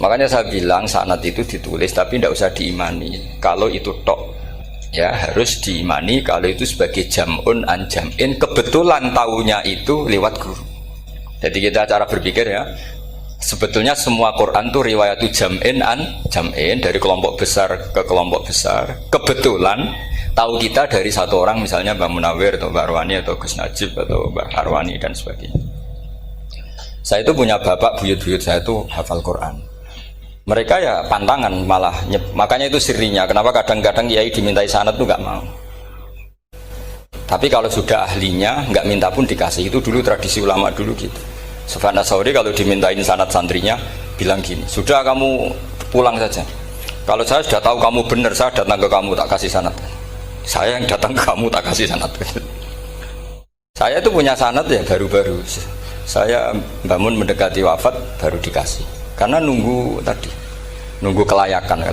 Makanya saya bilang sanad itu ditulis tapi tidak usah diimani. Kalau itu tok, ya harus diimani kalau itu sebagai jam'un an jam'in, kebetulan taunya itu lewat guru. Jadi kita cara berpikir ya, sebetulnya semua Quran itu riwayat jam'in an jam'in, dari kelompok besar ke kelompok besar. Kebetulan tahu kita dari satu orang, misalnya Mbak Munawir atau Mbak Arwani atau Gus Najib atau Mbak Arwani dan sebagainya. Saya itu punya bapak, buyut-buyut saya itu hafal Quran. Mereka ya pantangan malah, makanya itu sirinya. Kenapa kadang-kadang kiai dimintai sanad itu nggak mau. Tapi kalau sudah ahlinya nggak minta pun dikasih. Itu dulu tradisi ulama dulu gitu. Sufyan Ats-Tsauri kalau dimintain sanad santrinya bilang gini, sudah kamu pulang saja. Kalau saya sudah tahu kamu benar, saya datang ke kamu tak kasih sanad. Saya yang datang ke kamu tak kasih sanad. Saya itu punya sanad ya baru-baru. Saya bangun mendekati wafat baru dikasih. Karena nunggu tadi, nunggu kelayakan.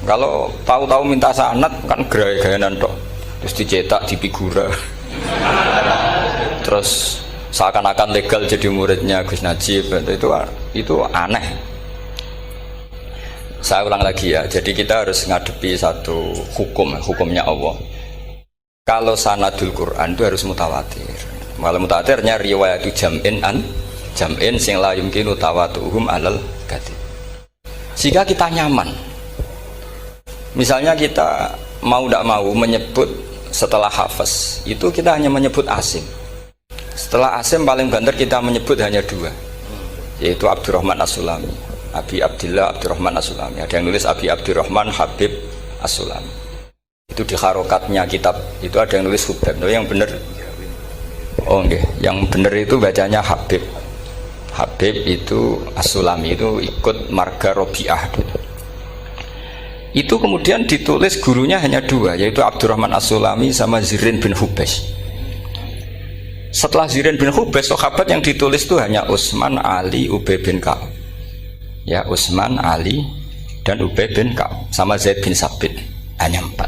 Kalau tahu-tahu minta sanad kan gaya-gayanan tok. Terus dicetak di figura. Terus seakan-akan legal jadi muridnya Gus Najib. Itu aneh. Saya ulang lagi ya. Jadi kita harus ngadepi satu hukumnya Allah. Kalau sanadul Quran itu harus mutawatir. Malah mutawatirnya riwayat jam'in an jam'in sing la yumkinu tawatuhum alal kadhib. Jika kita nyaman, misalnya kita mau tidak mau menyebut setelah hafaz itu kita hanya menyebut asim. Setelah asim paling banter kita menyebut hanya dua, yaitu Abdurrahman As-Sulami, Abi Abdillah Abdurrahman As-Sulami. Ada yang nulis Abi Abdurrahman Habib As-Sulami. Itu di harokatnya kitab itu ada yang nulis Hubab. Yang benar, oh enggak, yang benar itu bacanya Habib. Habib itu As-Sulami, itu ikut marga Robi'ah. Itu kemudian ditulis gurunya hanya dua, yaitu Abdurrahman As-Sulami sama Zirin bin Hubes. Setelah Zirin bin Hubes, sahabat yang ditulis itu hanya Utsman, Ali, Ubay bin Ka'ab. Ya, Utsman, Ali, dan Ubay bin Ka'ab sama Zaid bin Sabit, hanya 4.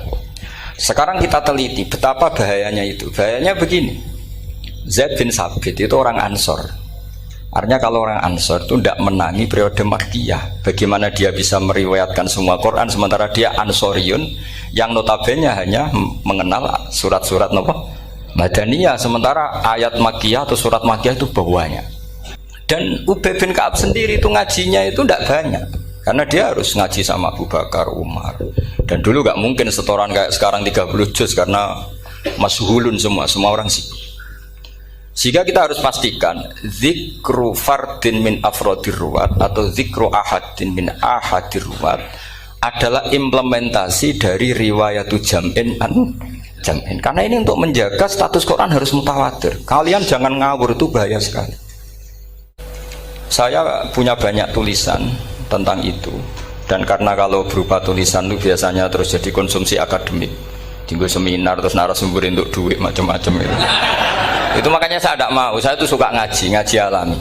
Sekarang kita teliti betapa bahayanya itu. Bahayanya begini, Zaid bin Sabit itu orang Ansor. Artinya kalau orang Ansor itu tidak menangi periode Makkiyah. Bagaimana dia bisa meriwayatkan semua Quran sementara dia Ansoriun yang notabene hanya mengenal surat-surat Madaniyah, sementara ayat Makkiyah atau surat Makkiyah itu bawahnya. Dan Ubay bin Ka'ab sendiri itu ngajinya itu tidak banyak, karena dia harus ngaji sama Abu Bakar, Umar. Dan dulu gak mungkin setoran kayak sekarang 30 juz karena masyhulun semua orang sibuk. Sehingga kita harus pastikan zikru fardin min afrodir ruwat atau zikru ahadin min ahadir ruwat adalah implementasi dari riwayatu jam'in an jam'in. Karena ini untuk menjaga status Quran harus mutawatir. Kalian jangan ngawur, itu bahaya sekali. Saya punya banyak tulisan tentang itu, dan karena kalau berupa tulisan itu biasanya terus jadi konsumsi akademik, tinggal seminar terus narasumber untuk duit macam-macam itu. Itu makanya saya tidak mau. Saya itu suka ngaji alami.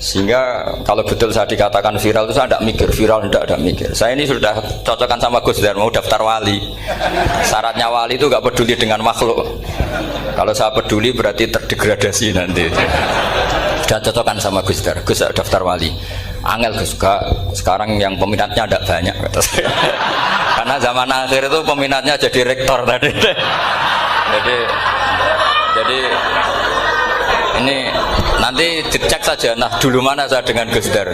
Sehingga kalau betul saya dikatakan viral itu saya tidak mikir, viral tidak mikir. Saya ini sudah cocokkan sama Gus Dar, mau daftar wali. Syaratnya wali itu gak peduli dengan makhluk. Kalau saya peduli berarti terdegradasi nanti. Sudah cocokkan sama Gus Dar, Gus daftar wali. Angel Gus, sekarang yang peminatnya tidak banyak kata saya. Karena zaman akhir itu peminatnya jadi rektor tadi. Jadi ini nanti dicek saja. Nah dulu mana saya dengan Gus Dar.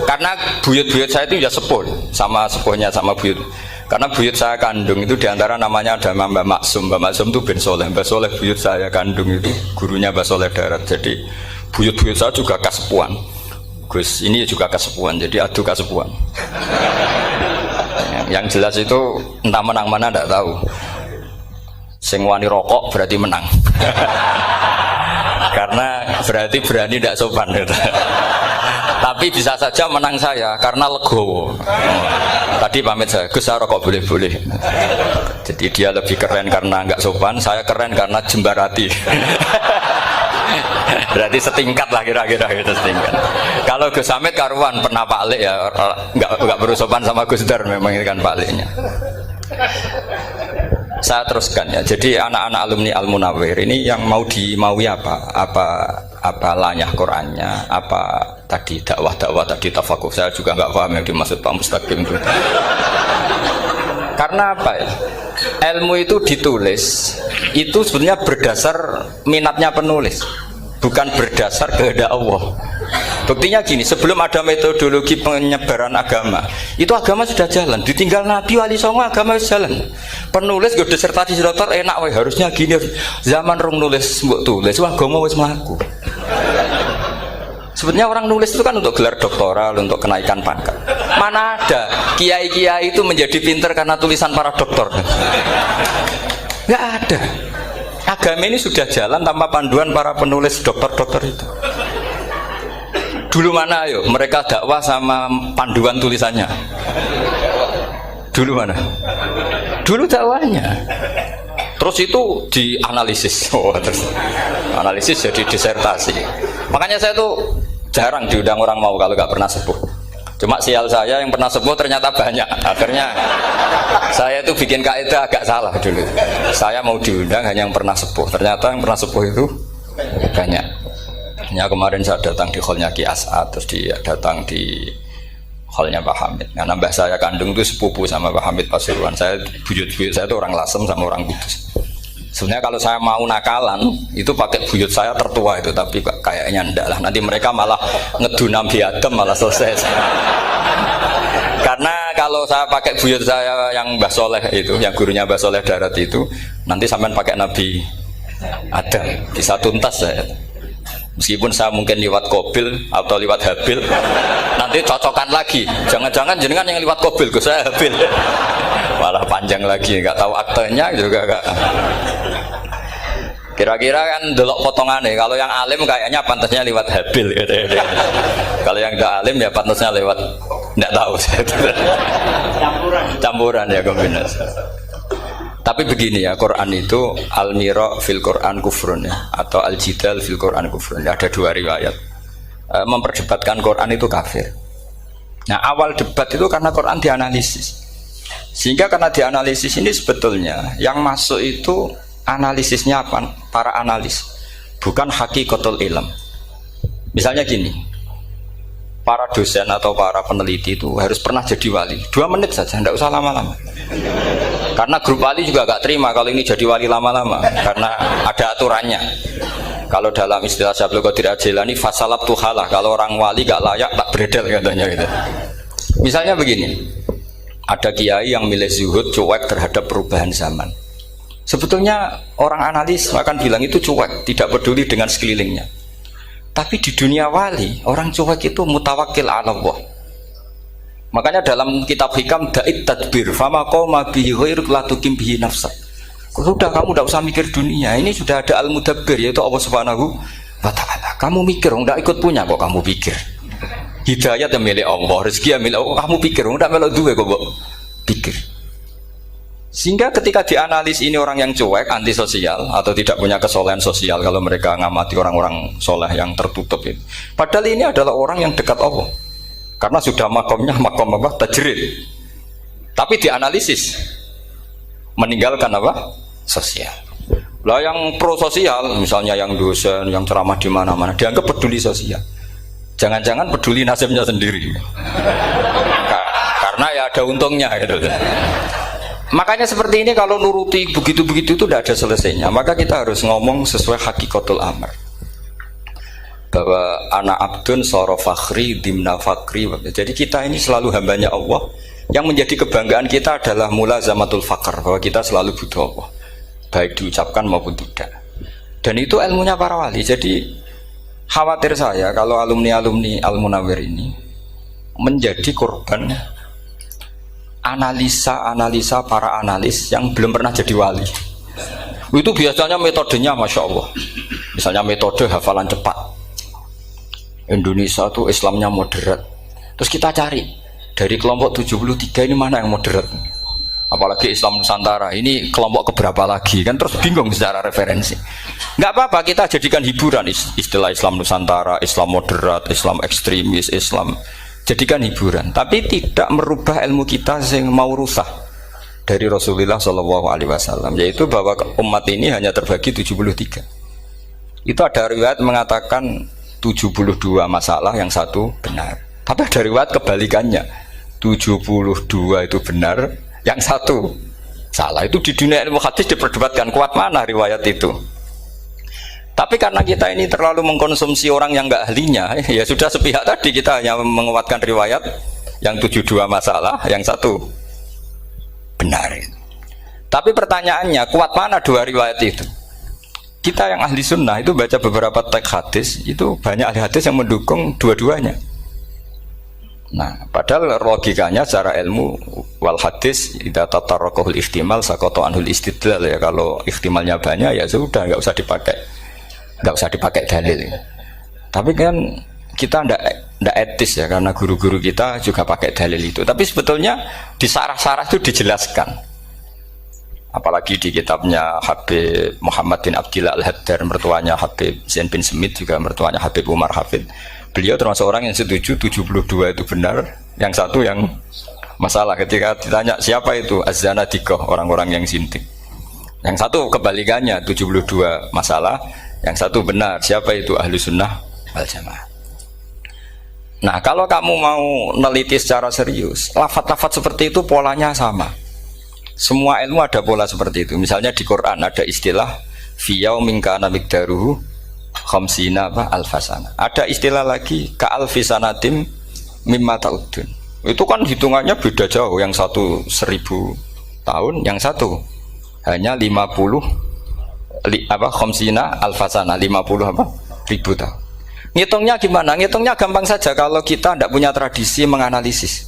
Karena buyut-buyut saya itu ya sepuh sama sepuhnya sama buyut. Karena buyut saya kandung itu diantara namanya ada Mbak Maksum. Mbak Maksum itu bin Soleh. Mbak Soleh buyut saya kandung itu gurunya Mbak Soleh Darat. Jadi buyut-buyut saya juga kasepuan. Gus ini juga kasepuan. Jadi adu kasepuan. Yang jelas itu entah menang mana tidak tahu. Sing wani rokok berarti menang. Karena berarti berani tidak sopan gitu. Tapi bisa saja menang saya karena legowo. Tadi pamit saya, Gus saya rokok boleh-boleh. Jadi dia lebih keren karena nggak sopan, saya keren karena jembarati. Berarti setingkat lah kira-kira gitu, setingkat. Kalau Gus Hamid karuan pernah Pak Alik ya, nggak berusopan sama Gus Dar, memang ini kan Pak Aliknya. Saya teruskan ya. Jadi anak-anak alumni Al-Munawwir ini yang mau dimaui apa lanyah Qurannya, apa tadi dakwah tadi tafakuh, saya juga nggak paham yang dimaksud Pak Mustaqim itu. Karena apa ya? Ilmu itu ditulis itu sebenarnya berdasar minatnya penulis, bukan berdasar kehendak Allah. Buktinya gini, sebelum ada metodologi penyebaran agama, itu agama sudah jalan. Ditinggal Nabi Wali Songo agama sudah jalan. Penulis gue disertasi dokter enak, weh harusnya gini. Zaman rong nulis mbok tulis, wah agama wis mlaku. Sebenarnya orang nulis itu kan untuk gelar doktoral, untuk kenaikan pangkat. Mana ada kiai-kiai itu menjadi pinter karena tulisan para doktor? Nggak ada. Agama ini sudah jalan tanpa panduan para penulis dokter-dokter itu. Dulu mana ayo mereka dakwah sama panduan tulisannya? Dulu mana? Dulu dakwahnya. Terus itu dianalisis. Oh, terus analisis jadi disertasi. Makanya saya tuh jarang diundang orang mau kalau nggak pernah sepuh. Cuma sial saya yang pernah sepuh ternyata banyak. Akhirnya saya tuh bikin kaidah agak salah dulu. Saya mau diundang hanya yang pernah sepuh. Ternyata yang pernah sepuh itu banyak. Ya kemarin saya datang di hallnya Ki As'ad, terus dia datang di hallnya Pak Hamid. Karena mbah saya kandung itu sepupu sama Pak Hamid Pasuruan. Saya buyut-buyut saya itu orang Lasem sama orang Kudus. Sebenarnya kalau saya mau nakalan itu pakai buyut saya tertua itu, tapi kayaknya enggak lah. Nanti mereka malah ngedu Nabi Adam malah selesai. Karena kalau saya pakai buyut saya yang Mbah Soleh itu, yang gurunya Mbah Soleh Darat itu, nanti sampean pakai Nabi Adam bisa tuntas saya. Meskipun saya mungkin lewat Kobil atau lewat Habil, nanti cocokan lagi. Jangan-jangan jenengan yang lewat Kobil, saya Habil. Malah panjang lagi, nggak tahu aktenya juga nggak. Kira-kira kan delok potongannya. Kalau yang alim kayaknya pantasnya lewat Habil. Gitu. Kalau yang nggak alim ya pantasnya lewat nggak tahu. Campuran ya kombinasi. Tapi begini ya, Quran itu al-mira fil Quran kufrun ya, atau al-jidal fil Quran kufrun. Ada dua riwayat. Memperdebatkan Quran itu kafir. Nah, awal debat itu karena Quran dianalisis. Sehingga karena dianalisis ini sebetulnya yang masuk itu analisisnya apa? Para analis, bukan hakikatul ilm. Misalnya gini, para dosen atau para peneliti itu harus pernah jadi wali. 2 menit saja, tidak usah lama-lama. Karena grup wali juga gak terima kalau ini jadi wali lama-lama, karena ada aturannya. Kalau dalam istilah Syaikhul Qadir Al-Jilani, fasalab tuhalah, kalau orang wali gak layak tak beredel katanya gitu. Misalnya begini, ada kiai yang milih zuhud, cuek terhadap perubahan zaman. Sebetulnya orang analis akan bilang itu cuek, tidak peduli dengan sekelilingnya. Tapi di dunia wali, orang cuek itu mutawakkil ala Allah. Makanya dalam kitab hikam da'id tadbir fama qoma bihi ghairuk la tuqim bihi nafsak. Sudah, kamu tidak usah mikir dunia, ini sudah ada al-mudabbir yaitu Allah Subhanahu wa ta'ala. Kamu mikir, tidak ikut punya kok kamu pikir. Hidayat yang milik Allah, rezeki yang milik Allah, kamu pikir, tidak melok duwe kok pikir. Sehingga ketika dianalis ini orang yang cuek, antisosial atau tidak punya kesolehan sosial, kalau mereka ngamati orang-orang soleh yang tertutup itu. Padahal ini adalah orang yang dekat Allah. Karena sudah makomnya makom apa? Tajrid. Tapi dianalisis meninggalkan apa? Sosial. Lah yang pro sosial, misalnya yang dosen, yang ceramah di mana-mana, dianggap peduli sosial. Jangan-jangan peduli nasibnya sendiri. Karena ya ada untungnya gitu. Makanya seperti ini kalau nuruti begitu-begitu itu tidak ada selesainya. Maka kita harus ngomong sesuai hakikatul amr. Bahwa anak abdun soro fakhri dimna fakri. Jadi kita ini selalu hambanya Allah. Yang menjadi kebanggaan kita adalah mulazamatul fakr, bahwa kita selalu butuh Allah, baik diucapkan maupun tidak. Dan itu ilmunya para wali. Jadi khawatir saya kalau alumni-alumni Al-Munawwir ini menjadi korban analisa-analisa para analis yang belum pernah jadi wali. Itu biasanya metodenya Masya Allah. Misalnya metode hafalan cepat. Indonesia tuh Islamnya moderat. Terus kita cari dari kelompok 73 ini mana yang moderat? Apalagi Islam Nusantara ini kelompok keberapa lagi? Kan terus bingung secara referensi. Nggak apa-apa, kita jadikan hiburan istilah Islam Nusantara, Islam moderat, Islam ekstremis, Islam. Jadikan hiburan, tapi tidak merubah ilmu kita yang mau rusak dari Rasulullah SAW, yaitu bahwa umat ini hanya terbagi 73. Itu ada riwayat mengatakan 72 masalah, yang satu benar. Tapi ada riwayat kebalikannya, 72 itu benar, yang satu salah. Itu di dunia ilmu hadis diperdebatkan kuat mana riwayat itu. Tapi karena kita ini terlalu mengkonsumsi orang yang nggak ahlinya, ya sudah sepihak tadi, kita hanya menguatkan riwayat yang 72 masalah, yang satu benar. Tapi pertanyaannya, kuat mana dua riwayat itu? Kita yang ahli sunnah itu baca beberapa teks hadis, itu banyak ahli hadis yang mendukung dua-duanya. Nah, padahal logikanya secara ilmu wal hadis idza tatarraqahul ihtimal saqata anhul istidlal, ya kalau ihtimalnya banyak ya sudah nggak usah dipakai dalil. Tapi kan kita ndak etis ya, karena guru-guru kita juga pakai dalil itu. Tapi sebetulnya di sarah-sarah itu dijelaskan. Apalagi di kitabnya Habib Muhammad bin Abdillah Al-Haddar, mertuanya Habib Zain bin Smith, juga mertuanya Habib Umar Hafid. Beliau termasuk orang yang setuju 72 itu benar, yang satu yang masalah. Ketika ditanya siapa itu Az-Zanadiqah, orang-orang yang sintik. Yang satu kebalikannya, 72 masalah, yang satu benar, siapa itu Ahlu Sunnah wal Jamaah. Nah, kalau kamu mau neliti secara serius, lafaz-lafaz seperti itu polanya sama. Semua ilmu ada pola seperti itu. Misalnya di Quran ada istilah fi yaumin kana miqdaruhu khamsina alfasana. Ada istilah lagi ka alfisanatim mimma ta'udun. Itu kan hitungannya beda jauh, yang satu 1000 tahun, yang satu hanya 50 khamsina alfasana, 50 ribu tahun. Ngitungnya gimana? Ngitungnya gampang saja kalau kita tidak punya tradisi menganalisis.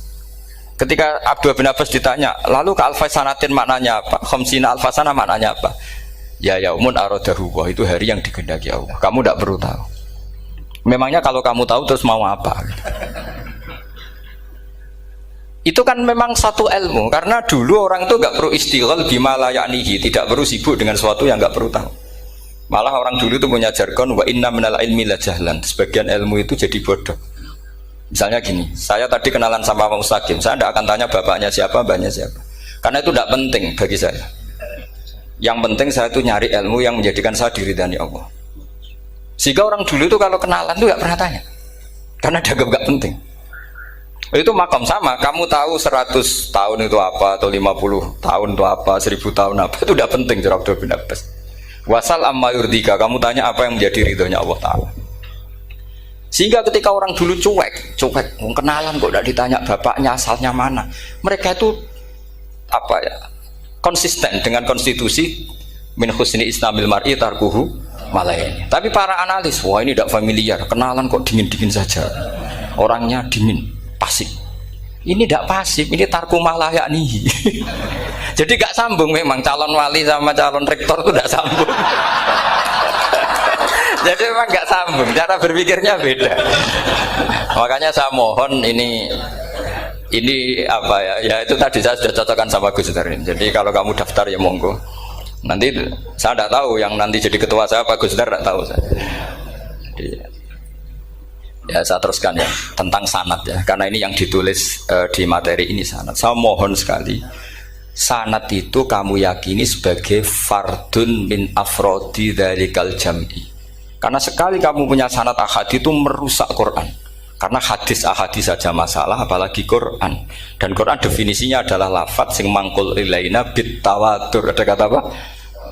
Ketika Abdul bin Abbas ditanya, lalu ke alfasanatin maknanya apa? Khamsina alfasana maknanya apa? Ya yaumun aradahu, itu hari yang dikehendaki Allah. Kamu tidak perlu tahu. Memangnya kalau kamu tahu terus mau apa? Itu kan memang satu ilmu, karena dulu orang itu nggak perlu istighal bima la ya'nihi, tidak perlu sibuk dengan sesuatu yang nggak perlu tahu. Malah orang dulu itu punya jargon wa inna minal ilmi la jahlan. Sebagian ilmu itu jadi bodoh. Misalnya gini, saya tadi kenalan sama Pak Mustaqim, saya tidak akan tanya bapaknya siapa, mbaknya siapa, karena itu tidak penting bagi saya. Yang penting saya itu nyari ilmu yang menjadikan saya diridani Allah. Sehingga orang dulu itu kalau kenalan itu nggak pernah tanya, karena dianggap nggak penting. Itu makam sama, kamu tahu 100 tahun itu apa, atau 50 tahun itu apa, 1000 tahun apa, itu tidak penting. Jawab Abdul bin Abbas, wasal amma yurdika, kamu tanya apa yang menjadi ridhonya Allah Ta'ala. Sehingga ketika orang dulu cuek, kenalan kok tidak ditanya bapaknya asalnya mana, mereka itu apa ya, konsisten dengan konstitusi min husni islamil mar'i tarkuhu malayani. Tapi para analis, wah ini tidak familiar, kenalan kok dingin-dingin saja, orangnya dingin, pasif. Ini tidak pasif, ini tarku malayani. Jadi gak sambung, memang calon wali sama calon rektor itu tidak sambung. Jadi memang nggak sambung, cara berpikirnya beda. Makanya saya mohon ini apa ya? Ya itu tadi saya sudah cocokkan sama Gus Darin. Jadi kalau kamu daftar ya monggo. Nanti saya tidak tahu yang nanti jadi ketua saya Pak Gus Dar, tidak tahu saya. Jadi, ya saya teruskan ya tentang sanad ya, karena ini yang ditulis di materi ini sanad. Saya mohon sekali, sanad itu kamu yakini sebagai fardun min afrodi dzalikal jam'i. Karena sekali kamu punya sanad ahad itu merusak Quran. Karena hadis ahadis saja masalah, apalagi Quran. Dan Quran definisinya adalah lafadz sing mangkul ilaina bit tawatur. Ada kata apa?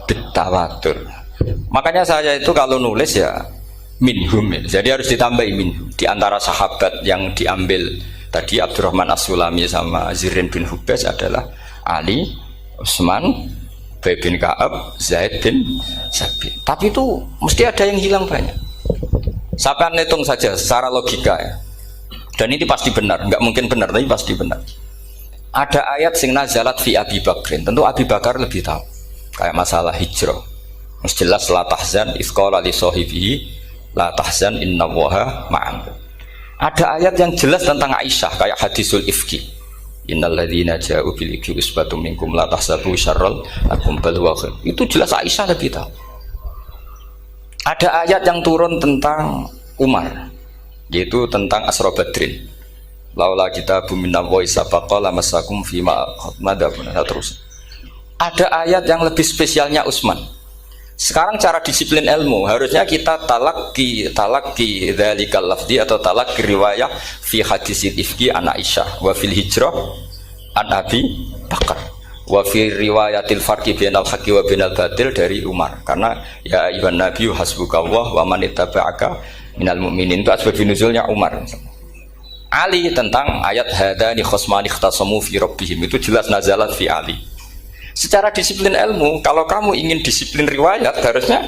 Bit tawatur. Makanya saya itu kalau nulis ya minhum. Jadi harus ditambahi minhum. Di antara sahabat yang diambil tadi Abdurrahman As-Sulami sama Zirin bin Hubes adalah Ali, Utsman, Ubay bin Ka'ab, Zaid bin Sabit. Tapi itu mesti ada yang hilang banyak. Sampai hitung saja secara logika ya. Dan ini pasti benar, nggak mungkin benar tapi pasti benar. Ada ayat sing nazalat fi Abi Bakrin. Tentu Abi Bakar lebih tahu. Kayak masalah hijrah. Mesti jelas la tahzan iz qala li sahibihi la tahzan innallaha ma'ana. Ada ayat yang jelas tentang Aisyah kayak hadisul ifki. Innalladzina ja'u bil ifki usbatum minkum la tahsabu syarral lakum bal huwa khair. Itu jelas Aisyah lebih tahu. Ada ayat yang turun tentang Umar, yaitu tentang Asra Badrin. Laula kitabum minallahi sabaqa lamassakum fima madabun terus. Ada ayat yang lebih spesialnya Utsman. Sekarang cara disiplin ilmu harusnya kita talaki dzalikal lafzi atau talaki riwayah fi hadisil ifki an Aisyah wa fil hijrah an Abi Bakar wa fi riwayatil farqi bainal haqqi wa bainal batil dari Umar. Karena ya ayyuhan nabiyyu hasbukallah wa man ittaba'aka minal mu'minin, itu asbab nuzulnya Umar. Ali tentang ayat hadani khosmani ikhtasamu fi rabbihim, itu jelas nazalat fi Ali. Secara disiplin ilmu, kalau kamu ingin disiplin riwayat, harusnya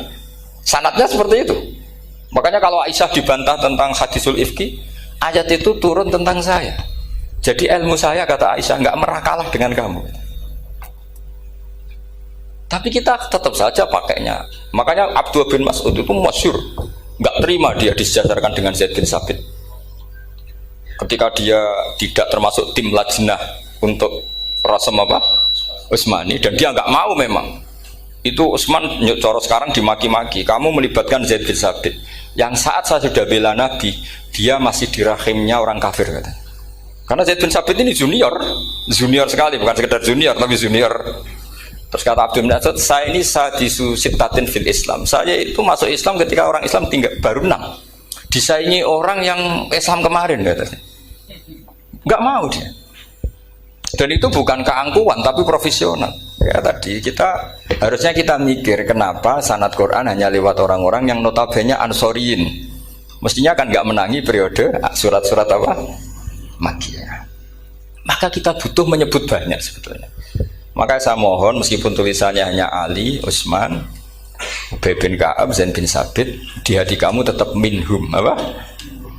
sanadnya seperti itu. Makanya kalau Aisyah dibantah tentang hadisul ifki, ayat itu turun tentang saya. Jadi ilmu saya, kata Aisyah, nggak merah kalah dengan kamu. Tapi kita tetap saja pakainya. Makanya Abdullah bin Mas'ud itu masyhur, nggak terima dia disejajarkan dengan Zaid bin Sabit. Ketika dia tidak termasuk tim lajnah untuk rasam Utsmani, dan dia nggak mau memang. Itu Utsman coro sekarang dimaki-maki, kamu melibatkan Zaid bin Sabit yang saat saya sudah bela Nabi, dia masih di rahimnya orang kafir, katanya. Karena Zaid bin Sabit ini junior sekali, bukan sekedar junior tapi junior. Terus kata Abdul Nasir, saya ini sadisu sittatin fil Islam, saya itu masuk Islam ketika orang Islam tinggal baru 6, disaingi orang yang Islam kemarin, katanya. Nggak mau dia. Dan itu bukan keangkuhan tapi profesional. Ya tadi harusnya kita mikir kenapa sanad Quran hanya lewat orang-orang yang notabene ansoriyin. Mestinya kan nggak menangi periode surat-surat apa? Makkiyah. Maka kita butuh menyebut banyak sebetulnya. Maka saya mohon meskipun tulisannya hanya Ali, Utsman, Ubay bin Ka'ab, Zaid bin Sabit, di hati kamu tetap minhum apa?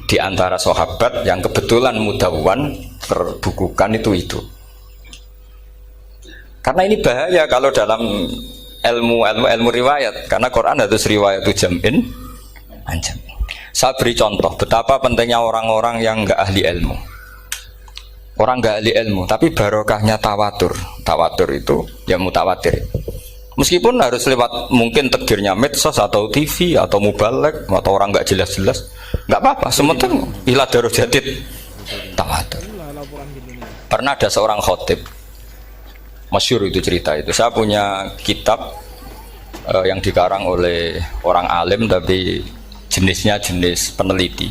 Di antara sahabat yang kebetulan mudawwan terbukukan itu. Karena ini bahaya kalau dalam ilmu riwayat, karena Quran harus riwayat itu jam'in anjam. Saya beri contoh betapa pentingnya orang-orang yang enggak ahli ilmu. Orang enggak ahli ilmu, tapi barokahnya tawatur. Tawatur itu ya mutawatir. Meskipun harus lewat mungkin takdirnya medsos atau TV atau mubalek atau orang enggak jelas-jelas, enggak apa-apa, sementing ila darajatid tawatur. Pernah ada seorang khotib, masyhur itu cerita itu. Saya punya kitab yang dikarang oleh orang alim tapi jenisnya jenis peneliti.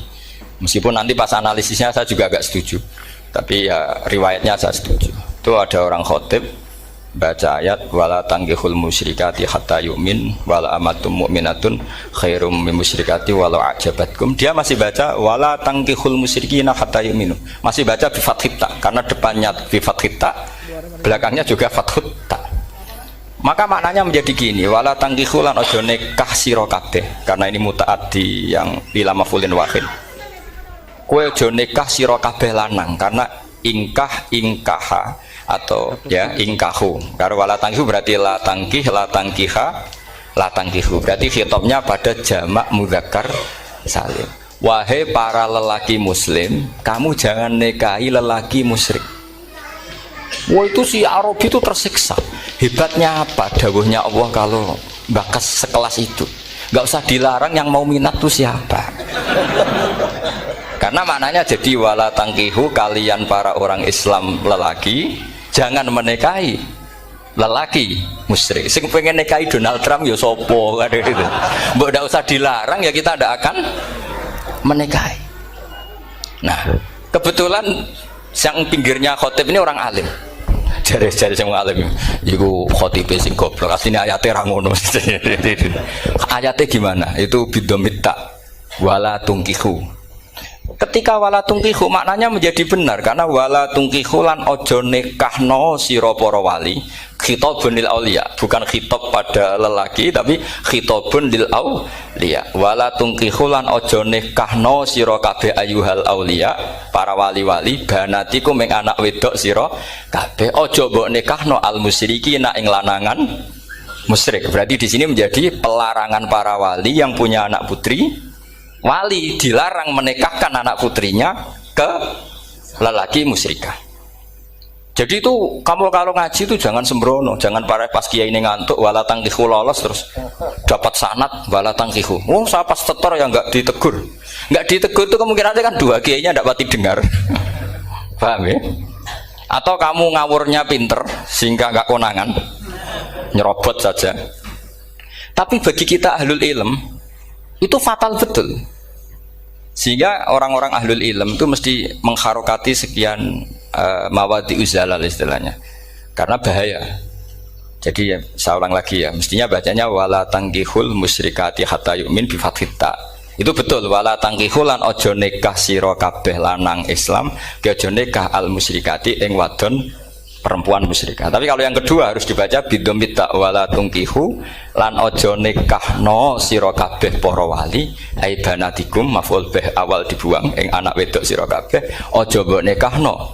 Meskipun nanti pas analisisnya saya juga agak setuju, tapi ya riwayatnya saya setuju. Itu ada orang khotib baca ayat wala tangkihul musyrikati hatta yu'min wala amatum mu'minatun khairum min musyrikati walau ajabatkum. Dia masih baca wala tangkihul musyrikina hatta yu'minu. Masih baca bi fathit ta, karena depannya bi fathit ta, belakangnya juga fathut ta. Maka maknanya menjadi gini, wala tangkihu lan ojo nikah sira kabeh, karena ini mutaaddi yang ila mafulin wahid. Kowe ojo nikah sira kabeh lanang, karena ingkaha atau ya ingkahu. Karena wala tangkihu berarti la tangkiha la tangkihu. Berarti khitabnya pada jamak mudzakkar salim. Wahai para lelaki muslim, kamu jangan nikahi lelaki musyrik. Wah, itu si Arabi itu tersiksa. Hebatnya apa? Dawuhnya Allah kalau bakas sekelas itu nggak usah dilarang, yang mau minat tuh siapa? Karena maknanya jadi wala tangkihu, kalian para orang Islam lelaki jangan menikahi lelaki musyrik. Sing pengen nikahi Donald Trump ya sopo kan gitu. Mbok ndak usah dilarang ya kita ndak akan menikahi. Nah, kebetulan yang pinggirnya khotib ini orang alim. Jari-jari sing alim iku khotibe sing goblok. Asline ayate ra ngono. Ayate gimana? Itu bidomita wala tungkihu. Ketika wala tungkihu maknanya menjadi benar, karena wala tungkihu lan ojo nikahno sira para wali, khitabun lil auliya, bukan khitab pada lelaki tapi khitabun lil auliya. Wala tungkihu lan ojo nikahno sira kabeh ayuhal auliya, para wali-wali, banatiku ming anak wedok sira kabeh, ojo mbok nikahno al musyrikina ing lanangan musyrik. Berarti di sini menjadi pelarangan para wali yang punya anak putri. Wali dilarang menikahkan anak putrinya ke lelaki musyrikah. Jadi itu kamu kalau ngaji itu jangan sembrono, jangan pas kiai ini ngantuk wala tangkihu lolos terus dapat sanad wala tangkihu. Oh, saya pas setor yang nggak ditegur itu kemungkinannya kan dua kiainya tidak pati dengar. Paham ya? Atau kamu ngawurnya pinter sehingga nggak konangan, nyerobot saja. Tapi bagi kita ahlul ilm itu fatal betul. Sehingga orang-orang ahlul ilm itu mesti mengharokati sekian mawadi uzalal istilahnya, karena bahaya. Jadi ya, saya ulang lagi ya, mestinya bacanya wala tangkihul musyrikati hatta yu'min bi fathita. Itu betul, wala tangkihul lan ojo nikah sira kabeh lanang Islam ke ojo nikah al musyrikati ing wadon perempuan musyrikah. Tapi kalau yang kedua harus dibaca bidomit tak wala tungkihu lan ojo nikahno sira kabeh para wali ai banatikum maf'ul bih awal dibuang ing anak wedok sira kabeh ojo mbok nikahno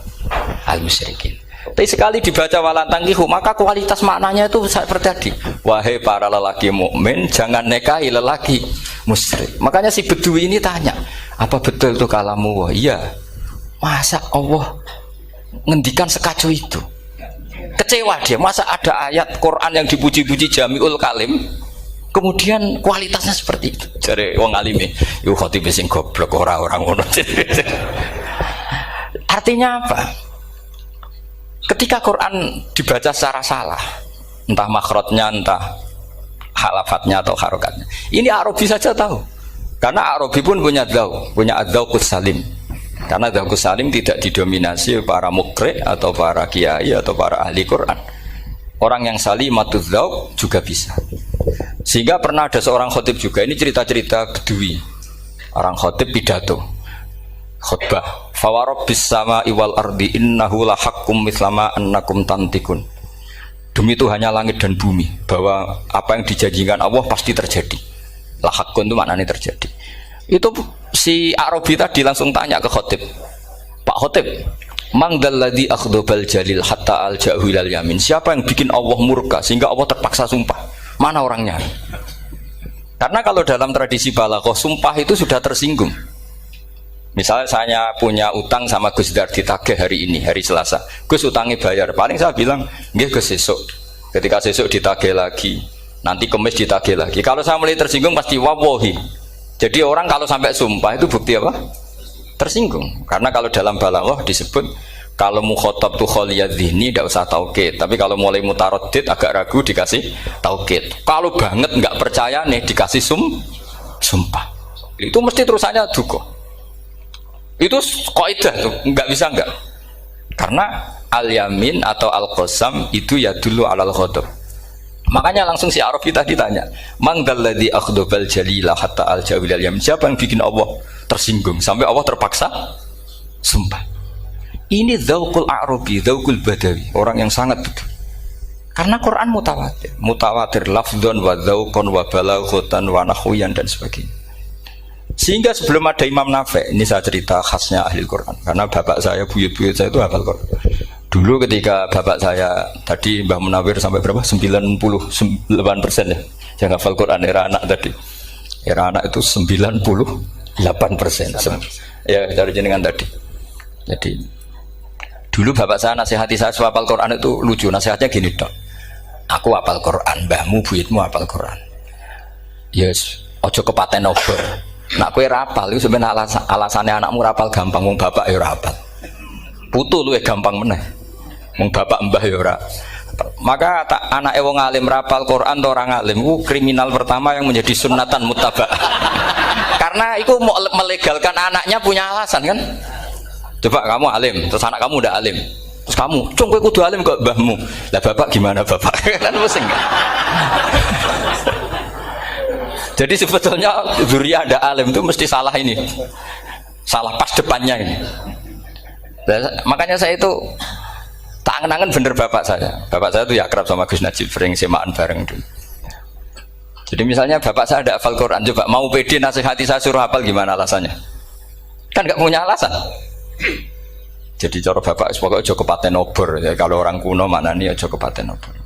al musyrikin. Tapi sekali dibaca wala tangkihu maka kualitas maknanya itu seperti tadi. Wahai para lelaki mukmin jangan nikahi lelaki musyrik. Makanya si Bedui ini tanya, apa betul itu kalamu? Wah, iya. Masa Allah ngendikan sekacau itu? Kecewa dia, masa ada ayat Quran yang dipuji-puji Jamiul Kalim kemudian kualitasnya seperti itu. Jare wong alime, yo khotib sing goblok orang ngono. Artinya apa? Ketika Quran dibaca secara salah, entah makhrajnya, entah halafatnya atau harokatnya, ini Arabi saja tahu. Karena Arabi pun punya adzauqus salim. Karena adzauqus salim tidak didominasi para mukri atau para kiai atau para ahli Quran. Orang yang salimatuz dzauq juga bisa. Sehingga pernah ada seorang khotib juga, ini cerita-cerita Bedui. Orang khotib pidato khutbah, fawarabbis sama'i wal ardi innahu lahaqqum mislama annakum tantikun. Demi Tuhannya langit dan bumi, bahwa apa yang dijanjikan Allah pasti terjadi. Lahaqqun itu maknanya terjadi. Itu si Arabi tadi langsung tanya ke khotib, Pak khotib, mangdalladzi akhdobal jalil hatta al-ja'hu ilal yamin. Siapa yang bikin Allah murka sehingga Allah terpaksa sumpah? Mana orangnya? Karena kalau dalam tradisi balaghah sumpah itu sudah tersinggung. Misalnya saya punya utang sama Gus Dar ditagih hari ini, hari Selasa. Gus utangnya bayar. Paling saya bilang, nggih Gus sesuk. Ketika sesuk ditagih lagi, nanti Kamis ditagih lagi. Kalau saya mulai tersinggung pasti wawahi. Jadi orang kalau sampai sumpah itu bukti apa? Tersinggung. Karena kalau dalam balaghah disebut kalau mukhatab tuh kholiyad dzihni tidak usah taukid. Tapi kalau mulai mutaraddid agak ragu dikasih taukid. Kalau banget nggak percaya nih dikasih sumpah. Itu mesti terusannya duga. Itu kaidah tuh, nggak bisa nggak. Karena al-yamin atau al-qasam itu ya dulu alal ghadab. Makanya langsung si Arabi tadi tanya, mangdalladzi akhdobal jalila hatta al-jawil al-yamin. Siapa yang bikin Allah tersinggung sampai Allah terpaksa sumpah? Ini dzauqul Arabi, dzauqul Badawi, orang yang sangat betul. Karena Quran mutawatir lafdzon wa dzauqon wa balaghatan wa nahwiyan dan sebagainya. Sehingga sebelum ada Imam Nafi', ini saya cerita khasnya ahli Quran, karena bapak saya, buyut-buyut saya itu hafal Quran. Dulu ketika bapak saya tadi Mbah Munawir sampai berapa? 98% ya yang hafal Quran, era anak tadi. Era anak itu 98%. Ya dari jenengan tadi. Jadi dulu bapak saya nasihati saya hafal Quran itu lucu, nasihatnya gini dok. Aku hafal Quran, mbahmu buyutmu hafal Quran. Yes, ojo kepaten obor. Nak kowe rapal itu sebenarnya alasannya anakmu rapal gampang, wong bapak ya rapal. Putu luwih gampang meneh. Wong bapak mbah ya ora. Maka anake wong alim rapal Quran atau orang alim itu kriminal pertama yang menjadi sunnatan muttaba. Karena itu melegalkan anaknya punya alasan kan. Coba kamu alim, terus anak kamu udah alim. Terus kamu, cung kowe kudu alim kok mbahmu. Lah bapak gimana bapak? Kan pusing. Jadi sebetulnya dzurriyyah ada alim itu mesti salah ini, salah pas depannya ini. Makanya saya itu tak angen-angen bener bapak saya. Bapak saya itu ya akrab sama Gus Najib, sering semaan bareng dulu. Jadi misalnya bapak saya ada hafal Quran, coba mau pede nasihati saya suruh hafal gimana alasannya? Kan nggak punya alasan. Jadi cara bapak pokoknya ojo kepaten obor. Ya, kalau orang kuno mana nih ojo kepaten obor.